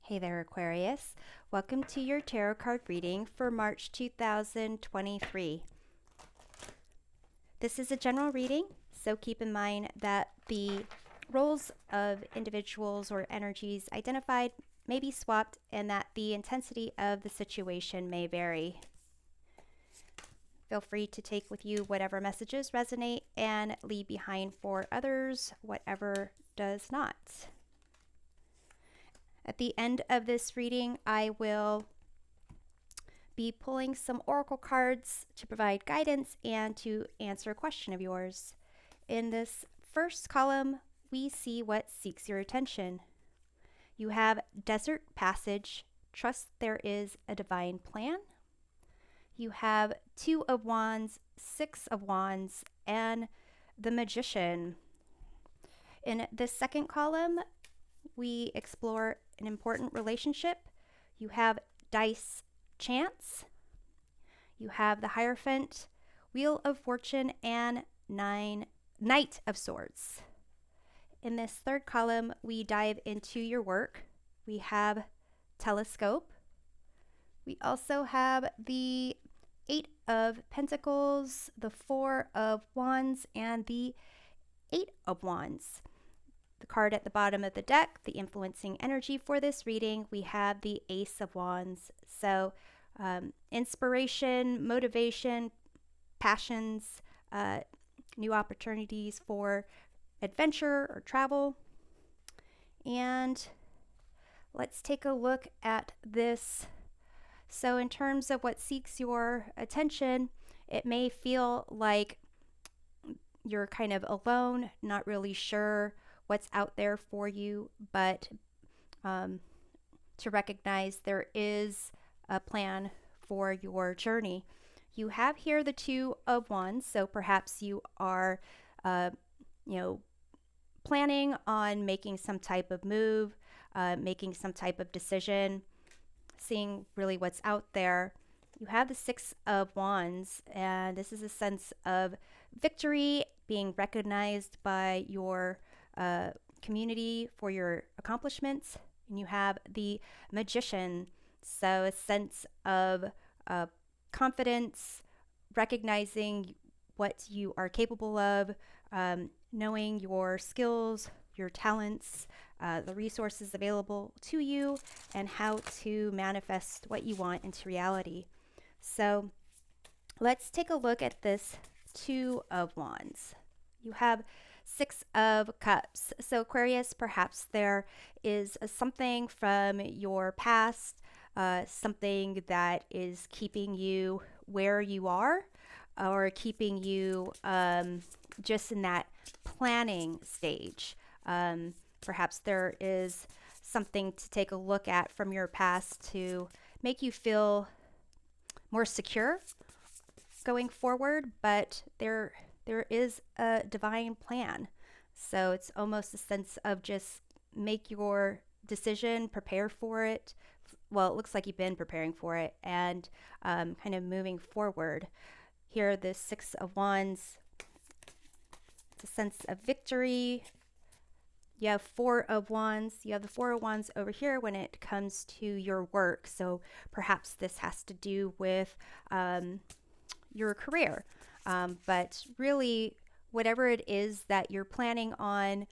Hey there, Aquarius. Welcome to your tarot card reading for March 2023. This is a general reading, so keep in mind that the roles of individuals or energies identified may be swapped and that the intensity of the situation may vary. Feel free to take with you whatever messages resonate and leave behind for others whatever does not. At the end of this reading, I will be pulling some oracle cards to provide guidance and to answer a question of yours. In this first column, we see what seeks your attention. You have Desert Passage, trust there is a divine plan. You have Two of Wands, Six of Wands, and the Magician. In the second column, we explore an important relationship. You have Dice Chance. You have the Hierophant, Wheel of Fortune, and Knight of Swords. In this third column, we dive into your work. We have Telescope. We also have the Eight of Pentacles, the Four of Wands, and the Eight of Wands. The card at the bottom of the deck, the influencing energy for this reading, we have the Ace of Wands. So inspiration, motivation, passions, new opportunities for adventure or travel. And let's take a look at this. So in terms of what seeks your attention, it may feel like you're kind of alone, not really sure what's out there for you, but to recognize there is a plan for your journey. You have here the Two of Wands, so perhaps you are, planning on making some type of move, making some type of decision, seeing really what's out there. You have the Six of Wands, and this is a sense of victory, being recognized by your community for your accomplishments. And you have the Magician, so a sense of confidence, recognizing what you are capable of, knowing your skills, your talents, the resources available to you, and how to manifest what you want into reality. So let's take a look at this Two of Wands. You have Six of Cups. So Aquarius, perhaps there is something from your past, something that is keeping you where you are or keeping you just in that planning stage. Perhaps there is something to take a look at from your past to make you feel more secure going forward, but there is a divine plan. So it's almost a sense of just make your decision, prepare for it. Well, it looks like you've been preparing for it and kind of moving forward. Here, the Six of Wands, it's a sense of victory. You have Four of Wands. You have the Four of Wands over here when it comes to your work. So perhaps this has to do with your career. But really, whatever it is that you're planning on,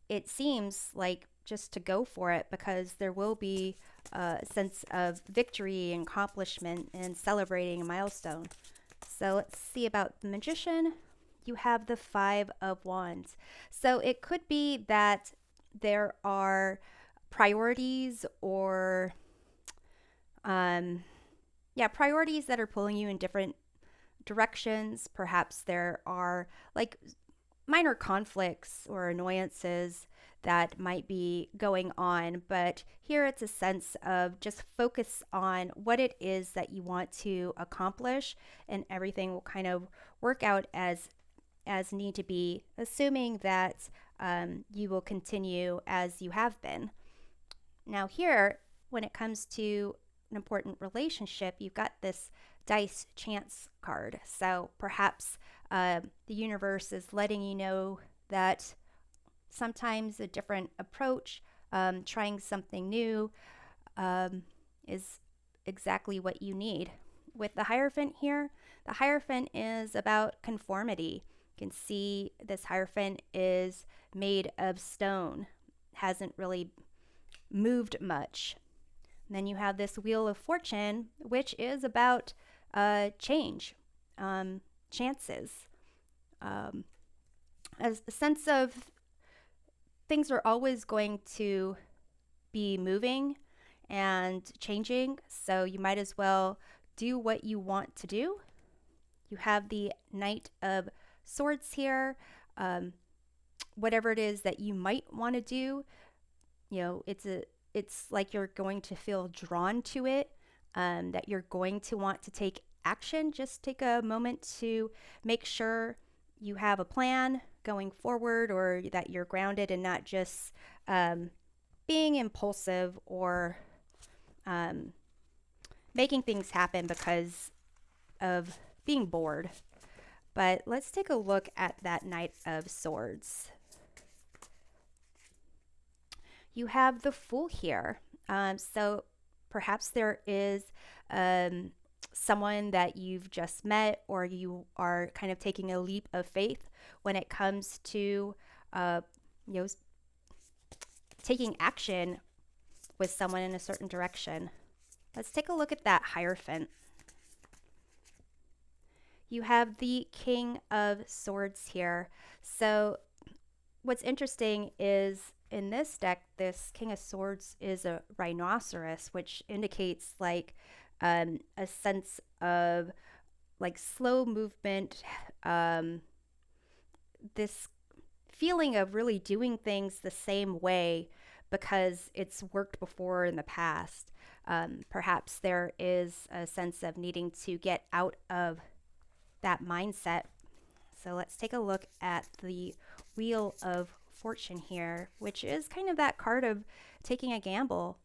it seems like just to go for it, because there will be a sense of victory and accomplishment and celebrating a milestone. So let's see about the Magician. You have the Five of Wands. So it could be that there are priorities or priorities that are pulling you in different directions. Perhaps there are like minor conflicts or annoyances that might be going on, but here it's a sense of just focus on what it is that you want to accomplish, and everything will kind of work out as need to be, assuming that you will continue as you have been. Now here, when it comes to an important relationship, you've got this Dice Chance card. So perhaps the universe is letting you know that sometimes a different approach trying something new is exactly what you need. With the Hierophant here, the Hierophant is about conformity. You can see this Hierophant is made of stone, hasn't really moved much. And then you have this Wheel of Fortune, which is about change, chances, as a sense of things are always going to be moving and changing, so you might as well do what you want to do. You have the Knight of Swords here. Whatever it is that you might want to do, it's like you're going to feel drawn to it, that you're going to want to take action. Just take a moment to make sure you have a plan going forward, or that you're grounded and not just being impulsive or making things happen because of being bored. But let's take a look at that Knight of Swords. You have the Fool here. So perhaps there is someone that you've just met, or you are kind of taking a leap of faith when it comes to taking action with someone in a certain direction. Let's take a look at that Hierophant. You have the King of Swords here. So what's interesting is in this deck, this King of Swords is a rhinoceros, which indicates like a sense of like slow movement, this feeling of really doing things the same way because it's worked before in the past. Perhaps there is a sense of needing to get out of that mindset. So let's take a look at the Wheel of Fortune here, which is kind of that card of taking a gamble.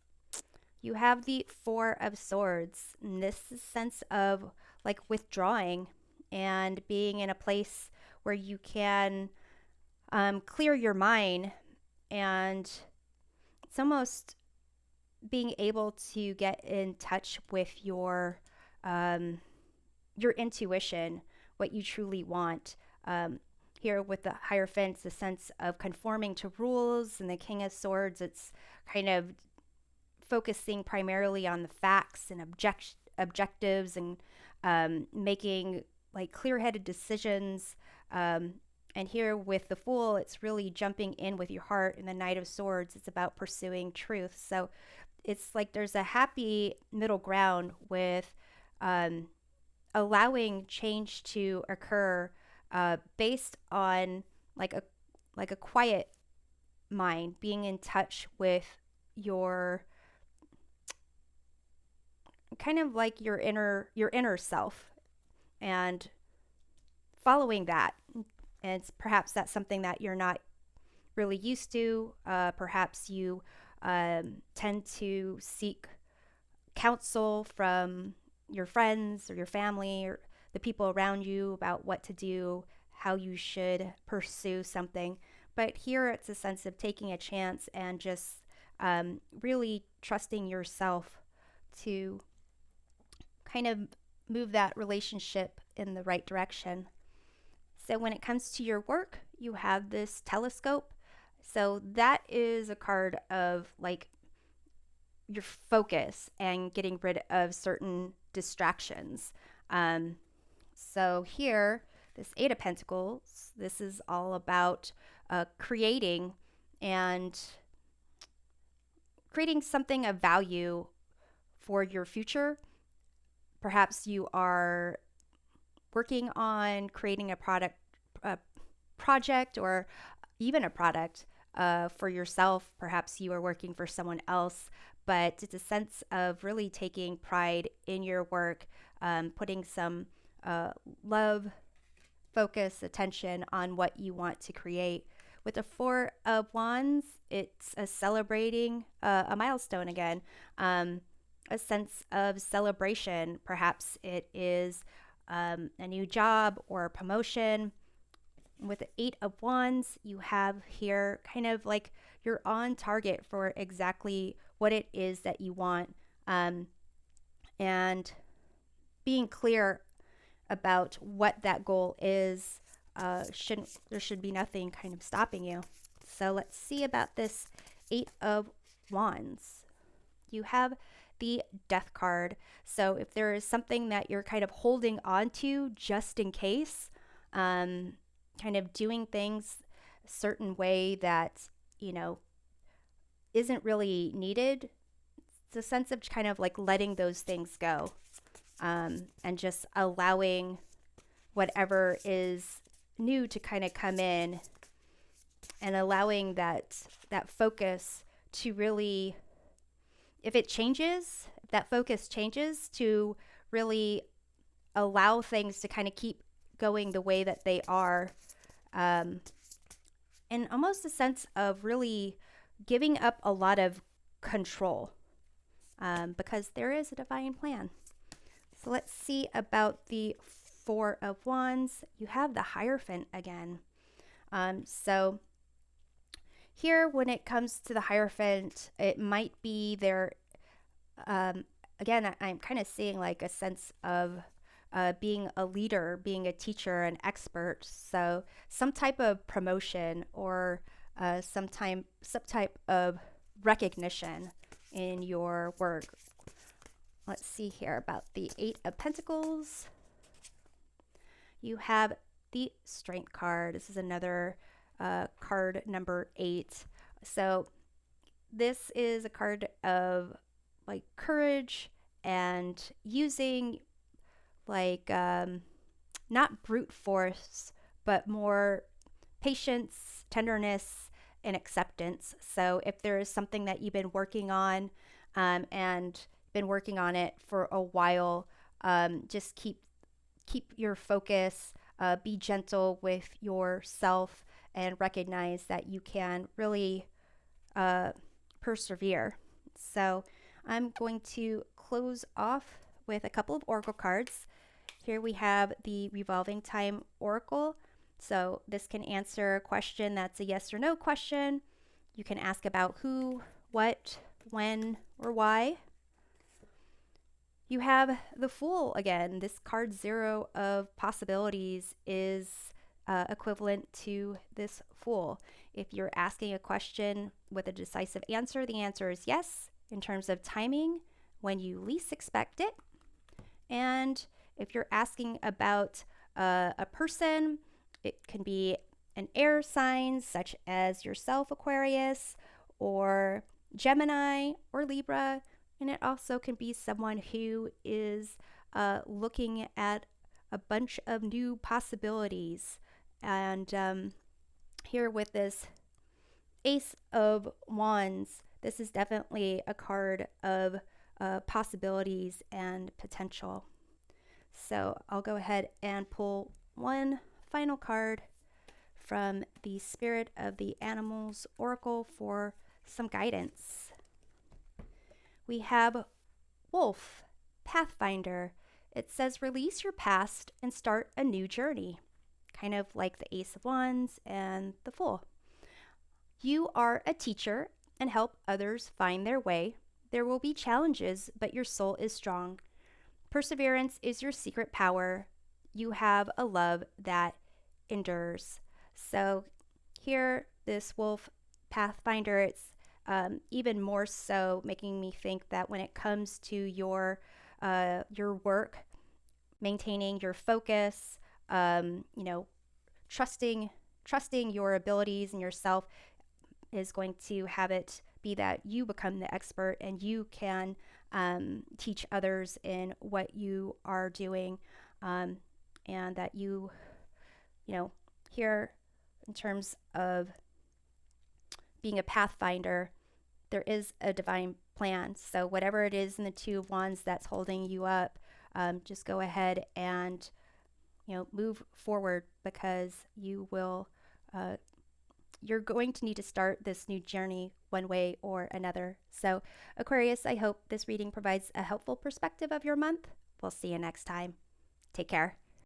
You have the Four of Swords, and this sense of like withdrawing and being in a place where you can clear your mind, and it's almost being able to get in touch with your intuition, what you truly want. Here with the Hierophant, a sense of conforming to rules, and the King of Swords, it's kind of focusing primarily on the facts and objectives, and making like clear-headed decisions. And here with the Fool, it's really jumping in with your heart. And the Knight of Swords, it's about pursuing truth. So it's like there's a happy middle ground with allowing change to occur based on like a quiet mind, being in touch with your kind of like your inner self, and following that. And perhaps that's something that you're not really used to. Perhaps you tend to seek counsel from your friends or your family or the people around you about what to do, how you should pursue something. But here it's a sense of taking a chance and just really trusting yourself to kind of move that relationship in the right direction. So when it comes to your work, you have this Telescope. So that is a card of like your focus and getting rid of certain distractions. So here, this Eight of Pentacles, this is all about creating something of value for your future. Perhaps you are working on creating a project, or even a product for yourself. Perhaps you are working for someone else, but it's a sense of really taking pride in your work, putting some love, focus, attention on what you want to create. With the Four of Wands, it's celebrating a milestone again, a sense of celebration. Perhaps it is a new job or a promotion. With the Eight of Wands, you have here kind of like you're on target for exactly what it is that you want, and being clear about what that goal is. There should be nothing kind of stopping you. So let's see about this Eight of Wands. You have the Death card. So if there is something that you're kind of holding on to just in case, kind of doing things a certain way that, isn't really needed, it's a sense of kind of like letting those things go, and just allowing whatever is new to kind of come in, and allowing that focus to really, if that focus changes, to really allow things to kind of keep going the way that they are, and almost a sense of really giving up a lot of control, because there is a divine plan. So let's see about the Four of Wands. You have the Hierophant again. So here, when it comes to the Hierophant, it might be there. Again, I'm kind of seeing like a sense of being a leader, being a teacher, an expert. So some type of promotion, or some type of recognition in your work. Let's see here about the Eight of Pentacles. You have the Strength card. This is another card number 8. So this is a card of like courage and using like not brute force, but more patience, tenderness, and acceptance. So if there is something that you've been working on, and been working on it for a while, just keep your focus, be gentle with yourself, and recognize that you can really persevere. So I'm going to close off with a couple of oracle cards. Here we have the Revolving Time Oracle. So this can answer a question that's a yes or no question. You can ask about who, what, when, or why. You have the Fool again. This card 0 of possibilities is equivalent to this Fool. If you're asking a question with a decisive answer, the answer is yes, in terms of timing, when you least expect it. And if you're asking about a person, it can be an air sign such as yourself, Aquarius, or Gemini, or Libra. And it also can be someone who is looking at a bunch of new possibilities. And here with this Ace of Wands, this is definitely a card of possibilities and potential. So I'll go ahead and pull one final card from the Spirit of the Animals Oracle for some guidance. We have Wolf, Pathfinder. It says release your past and start a new journey, kind of like the Ace of Wands and the Fool. You are a teacher and help others find their way. There will be challenges, but your soul is strong. Perseverance is your secret power. You have a love that endures. So here, this Wolf Pathfinder, it's even more so making me think that when it comes to your work, maintaining your focus, trusting your abilities and yourself is going to have it be that you become the expert and you can teach others in what you are doing, and that you here in terms of being a pathfinder, there is a divine plan. So whatever it is in the Two of Wands that's holding you up, just go ahead and move forward, because you will you're going to need to start this new journey one way or another. So Aquarius, I hope this reading provides a helpful perspective of your month. We'll see you next time. Take care.